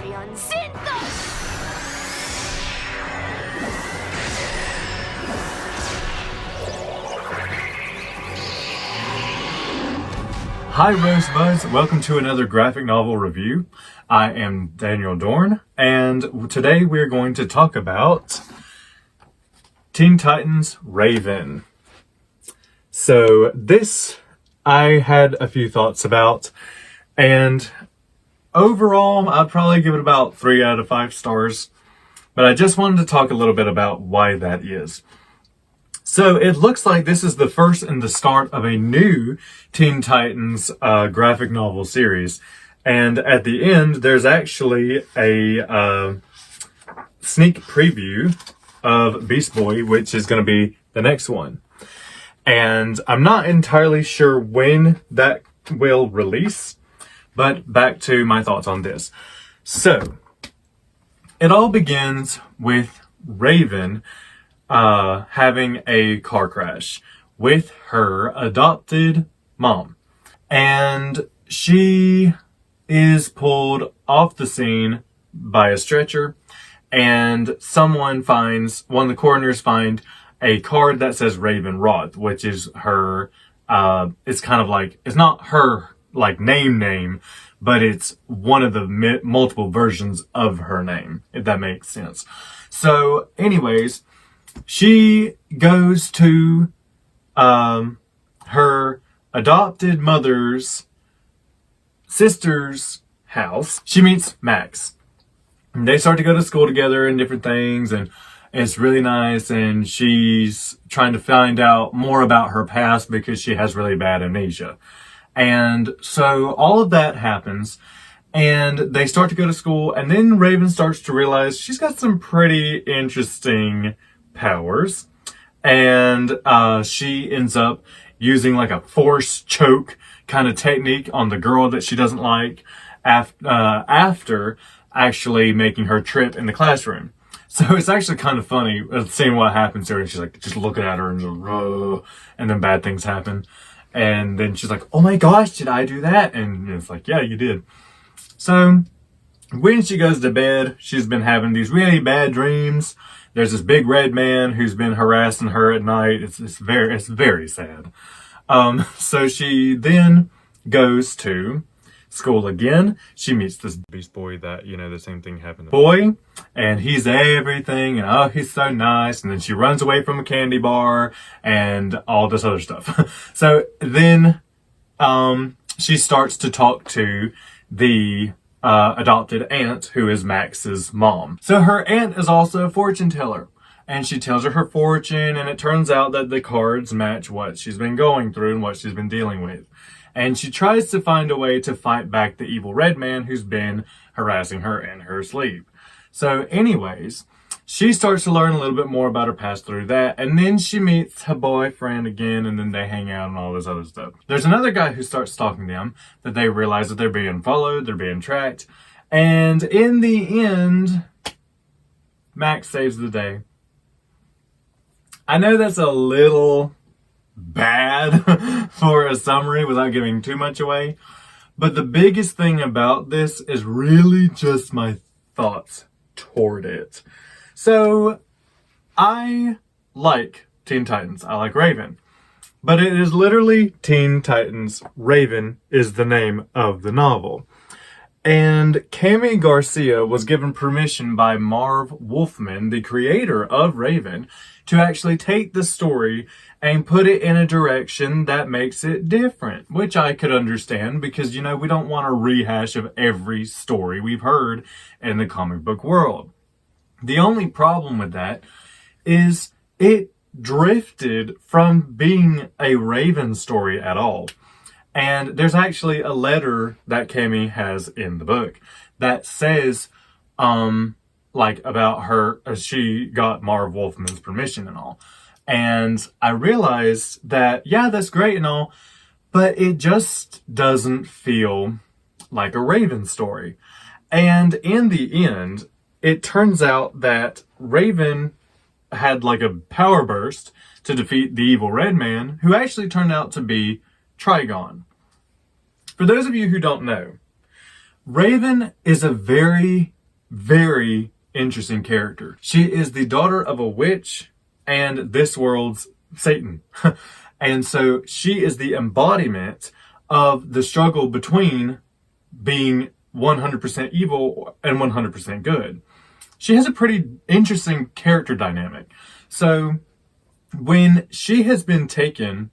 과연 신도! Hi Rosebuds, welcome to another graphic novel review. I am Daniel Dorn, and today we're going to talk about Teen Titans Raven. So this I had a few thoughts about, and overall I'd probably give it about 3 out of 5 stars, but I just wanted to talk a little bit about why that is. So it looks like this is the first and the start of a new Teen Titans graphic novel series. And at the end, there's actually a sneak preview of Beast Boy, which is going to be the next one. And I'm not entirely sure when that will release, but back to my thoughts on this. So it all begins with Raven having a car crash with her adopted mom. And she is pulled off the scene by a stretcher, and one of the coroners find a card that says Raven Roth, which is her, it's kind of like, it's not her like name, but it's one of the multiple versions of her name, if that makes sense. So anyways, she goes to her adopted mother's sister's house. She meets Max. And they start to go to school together and different things, and it's really nice, and she's trying to find out more about her past because she has really bad amnesia. And so all of that happens, and they start to go to school, and then Raven starts to realize she's got some pretty interesting powers, and she ends up using like a force choke kind of technique on the girl that she doesn't like after actually making her trip in the classroom. So it's actually kind of funny seeing what happens there, and she's like just looking at her and then bad things happen, and then she's like, oh my gosh, did I do that? And it's like, yeah, you did. So when she goes to bed, she's been having these really bad dreams. There's this big red man who's been harassing her at night. It's very sad. So she then goes to school again. She meets this Beast Boy that, the same thing happened to boy, and he's everything, and oh, he's so nice. And then she runs away from a candy bar and all this other stuff. So then, she starts to talk to the adopted aunt, who is Max's mom. So her aunt is also a fortune teller, and she tells her fortune, and it turns out that the cards match what she's been going through and what she's been dealing with. And she tries to find a way to fight back the evil red man who's been harassing her in her sleep. So anyways, she starts to learn a little bit more about her past through that, and then she meets her boyfriend again, and then they hang out and all this other stuff. There's another guy who starts stalking them, that they realize that they're being followed, they're being tracked, and in the end, Max saves the day. I know that's a little bad for a summary without giving too much away, but the biggest thing about this is really just my thoughts toward it. So, I like Teen Titans. I like Raven. But it is literally Teen Titans. Raven is the name of the novel. And Kami Garcia was given permission by Marv Wolfman, the creator of Raven, to actually take the story and put it in a direction that makes it different, which I could understand because, we don't want a rehash of every story we've heard in the comic book world. The only problem with that is it drifted from being a Raven story at all. And there's actually a letter that Kami has in the book that says, about her, she got Marv Wolfman's permission and all. And I realized that, yeah, that's great and all, but it just doesn't feel like a Raven story. And in the end, it turns out that Raven had like a power burst to defeat the evil red man, who actually turned out to be Trigon. For those of you who don't know, Raven is a very very interesting character. She is the daughter of a witch and this world's Satan. And so she is the embodiment of the struggle between being 100% evil and 100% good. She has a pretty interesting character dynamic. So when she has been taken,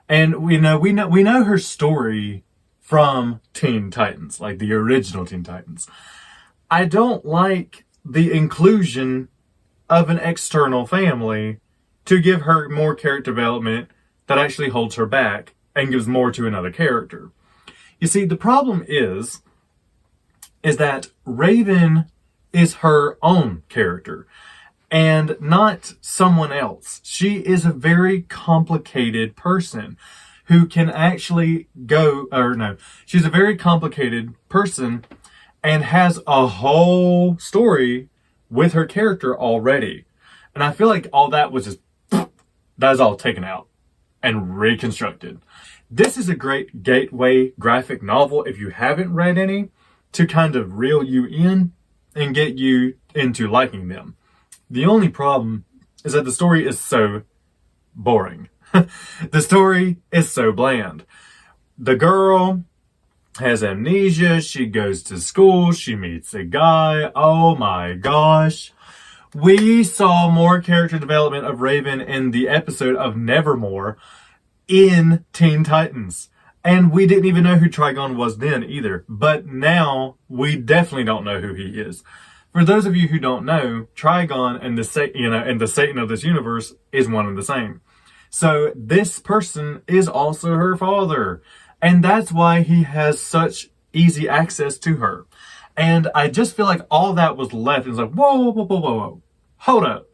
and we know her story from Teen Titans, like the original Teen Titans. I don't like the inclusion of an external family to give her more character development that actually holds her back and gives more to another character. You see, the problem is that Raven is her own character and not someone else. She is a very complicated person who can actually she's a very complicated person and has a whole story with her character already. And I feel like all that was just, that's all taken out and reconstructed. This is a great gateway graphic novel if you haven't read any, to kind of reel you in and get you into liking them. The only problem is that the story is so boring. The story is so bland. The girl has amnesia. She goes to school. She meets a guy. Oh my gosh. We saw more character development of Raven in the episode of Nevermore in Teen Titans. And we didn't even know who Trigon was then either. But now we definitely don't know who he is. For those of you who don't know, Trigon and the Satan of this universe is one and the same. So this person is also her father. And that's why he has such easy access to her. And I just feel like all that was left. It's like, whoa. Hold up.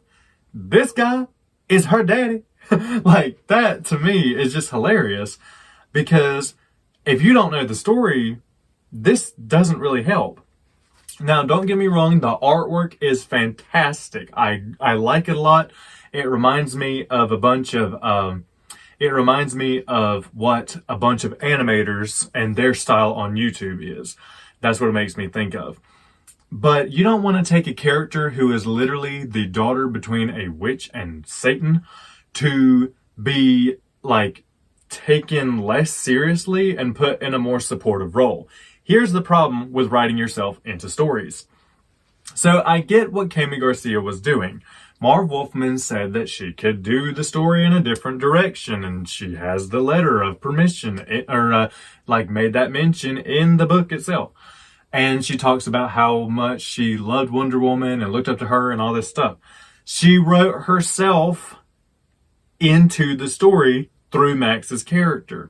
This guy is her daddy. Like, that to me is just hilarious. Because if you don't know the story, this doesn't really help. Now, don't get me wrong, the artwork is fantastic. I like it a lot. It reminds me of what a bunch of animators and their style on YouTube is. That's what it makes me think of. But you don't want to take a character who is literally the daughter between a witch and Satan to be like taken less seriously and put in a more supportive role. Here's the problem with writing yourself into stories. So I get what Kami Garcia was doing. Marv Wolfman said that she could do the story in a different direction, and she has the letter of permission, made that mention in the book itself. And she talks about how much she loved Wonder Woman and looked up to her and all this stuff. She wrote herself into the story through Max's character.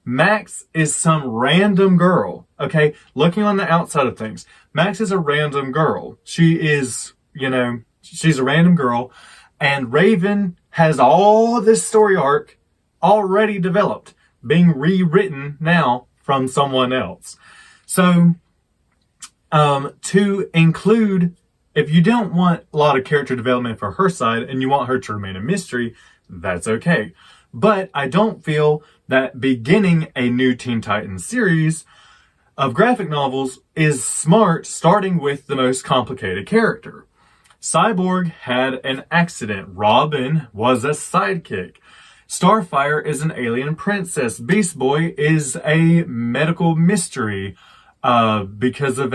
Max is some random girl, okay? Looking on the outside of things, Max is a random girl. She is, she's a random girl, and Raven has all this story arc already developed, being rewritten now from someone else. So, to include, if you don't want a lot of character development for her side and you want her to remain a mystery, that's okay. But I don't feel that beginning a new Teen Titans series of graphic novels is smart, starting with the most complicated character. Cyborg had an accident. Robin was a sidekick. Starfire is an alien princess. Beast Boy is a medical mystery because of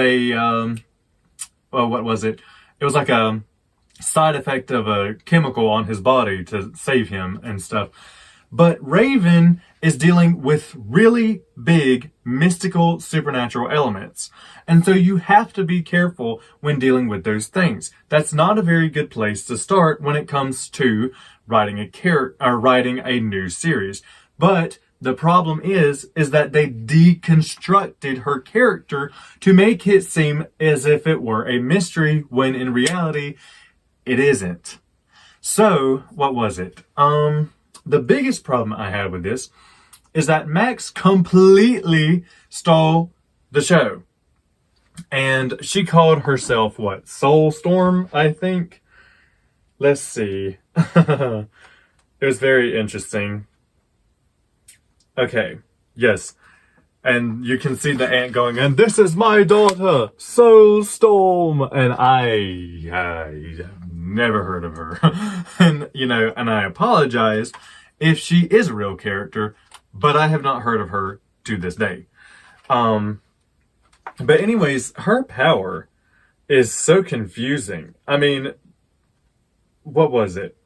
what was it? It was like a side effect of a chemical on his body to save him and stuff. But Raven is dealing with really big mystical supernatural elements. And so you have to be careful when dealing with those things. That's not a very good place to start when it comes to writing a new series. But the problem is that they deconstructed her character to make it seem as if it were a mystery when in reality it isn't. So, what was it? The biggest problem I had with this is that Max completely stole the show. And she called herself, Soulstorm, I think? Let's see. It was very interesting. Okay, yes. And you can see the ant going, and this is my daughter, Soulstorm. And I never heard of her. And, and I apologize if she is a real character, but I have not heard of her to this day. But anyways, her power is so confusing. I mean, what was it?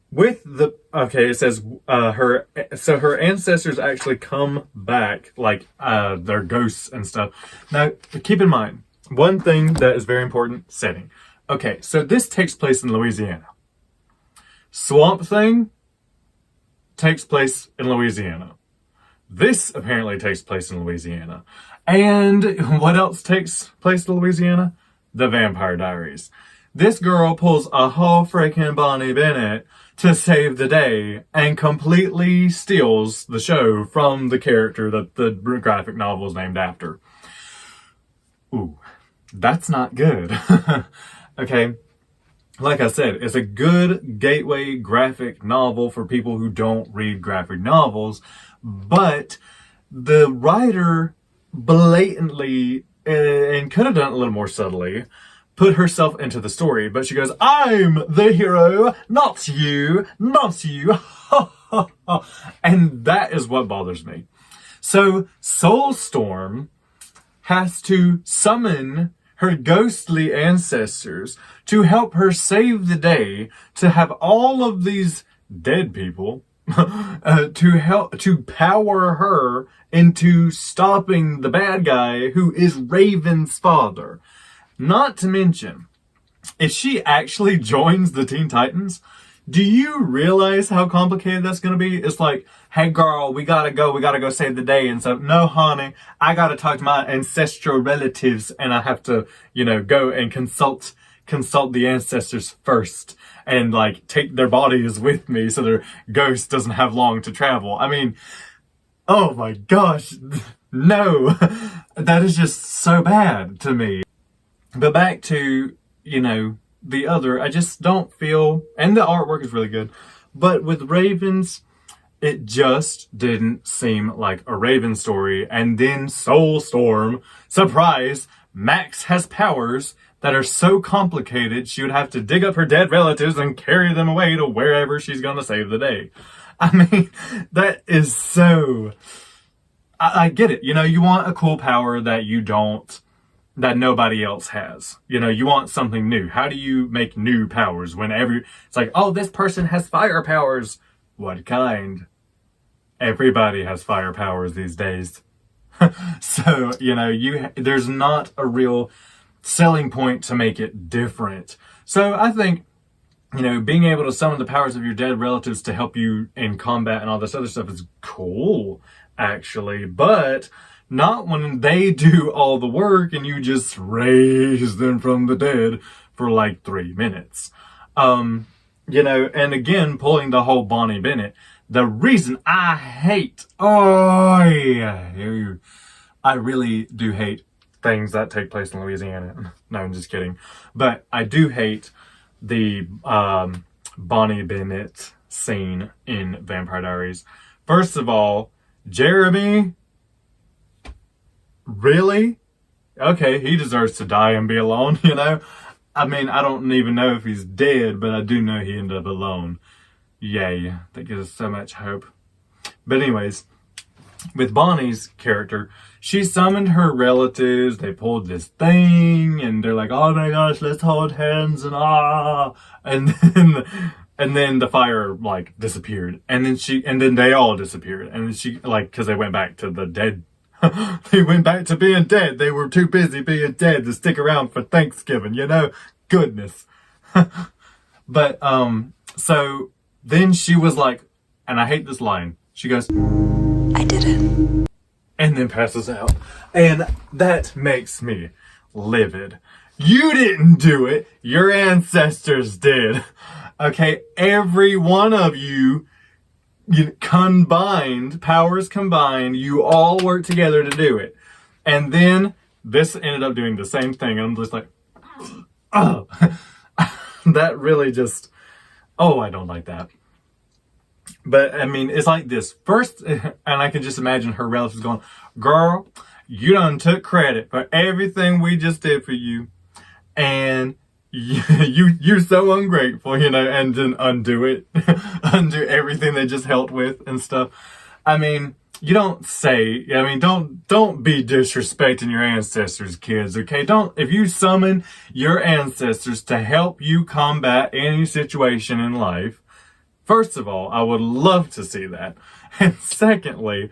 It says her ancestors actually come back, like they're ghosts and stuff. Now, keep in mind, one thing that is very important, setting. Okay, so this takes place in Louisiana. Swamp Thing takes place in Louisiana. This apparently takes place in Louisiana. And what else takes place in Louisiana? The Vampire Diaries. This girl pulls a whole freaking Bonnie Bennett to save the day and completely steals the show from the character that the graphic novel is named after. Ooh, that's not good. Okay, like I said, it's a good gateway graphic novel for people who don't read graphic novels, but the writer blatantly, and could have done it a little more subtly, put herself into the story, but she goes, I'm the hero, not you, not you. And that is what bothers me. So Soulstorm has to summon her ghostly ancestors to help her save the day, to have all of these dead people to power her into stopping the bad guy who is Raven's father. Not to mention, if she actually joins the Teen Titans, do you realize how complicated that's going to be? It's like, hey girl, we gotta go save the day. And so, no honey, I gotta talk to my ancestral relatives and I have to, go and consult the ancestors first and like take their bodies with me so their ghost doesn't have long to travel. I mean, oh my gosh, no, that is just so bad to me. But back to, the other, I just don't feel, and the artwork is really good, but with Ravens, it just didn't seem like a Raven story. And then Soulstorm, surprise, Max has powers that are so complicated she would have to dig up her dead relatives and carry them away to wherever she's gonna save the day. I mean, that is so... I get it. You want a cool power that that nobody else has. You want something new. How do you make new powers when it's like, oh, this person has fire powers. What kind? Everybody has fire powers these days. So, there's not a real selling point to make it different. So I think, being able to summon the powers of your dead relatives to help you in combat and all this other stuff is cool, actually. But not when they do all the work and you just raise them from the dead for like 3 minutes. And again, pulling the whole Bonnie Bennett. The reason I hate, I really do hate things that take place in Louisiana. No, I'm just kidding. But I do hate the Bonnie Bennett scene in Vampire Diaries. First of all, Jeremy, really? Okay, he deserves to die and be alone, I mean, I don't even know if he's dead, but I do know he ended up alone. Yay, that gives us so much hope. But anyways, with Bonnie's character, she summoned her relatives, they pulled this thing, and they're like, oh my gosh, let's hold hands, and then the fire, like, disappeared. And then they all disappeared. And then she, like, cause they went back to the dead. They went back to being dead. They were too busy being dead to stick around for Thanksgiving, Goodness. But, so then she was like, and I hate this line. She goes, I did it. And then passes out. And that makes me livid. You didn't do it. Your ancestors did. Okay, every one of you powers combined, you all work together to do it. And then this ended up doing the same thing. And I'm just like, oh, that really just, I don't like that. But I mean, it's like this. First, and I can just imagine her relatives going, girl, you done took credit for everything we just did for you. And you're so ungrateful, you know, and then undo it, undo everything they just helped with and stuff. I mean, you don't say, I mean, don't be disrespecting your ancestors, kids, okay? If you summon your ancestors to help you combat any situation in life, first of all, I would love to see that. And secondly,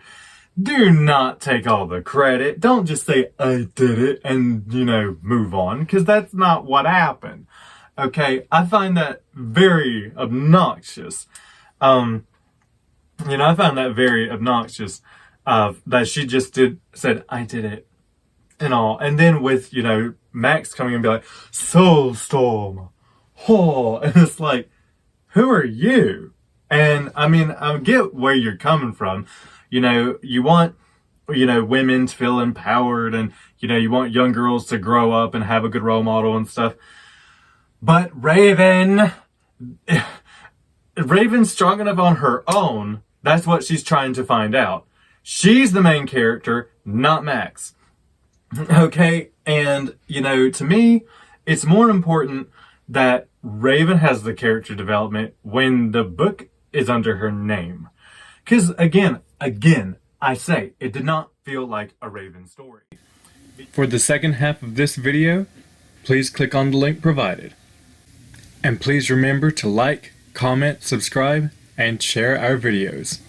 do not take all the credit. Don't just say, I did it, and, you know, move on, because that's not what happened. Okay? I find that very obnoxious. I found that very obnoxious, that she just said, I did it, and all. And then with, you know, Max coming and be like, Soulstorm, oh, and it's like, who are you? And I mean, I get where you're coming from. You know, you want, you know, women to feel empowered, and, you know, you want young girls to grow up and have a good role model and stuff. But Raven's strong enough on her own. That's what she's trying to find out. She's the main character, not Max. Okay? And, you know, to me, it's more important that Raven has the character development when the book is under her name. Because, again, I say, it did not feel like a Raven story. For the second half of this video, please click on the link provided. And please remember to like, comment, subscribe, and share our videos.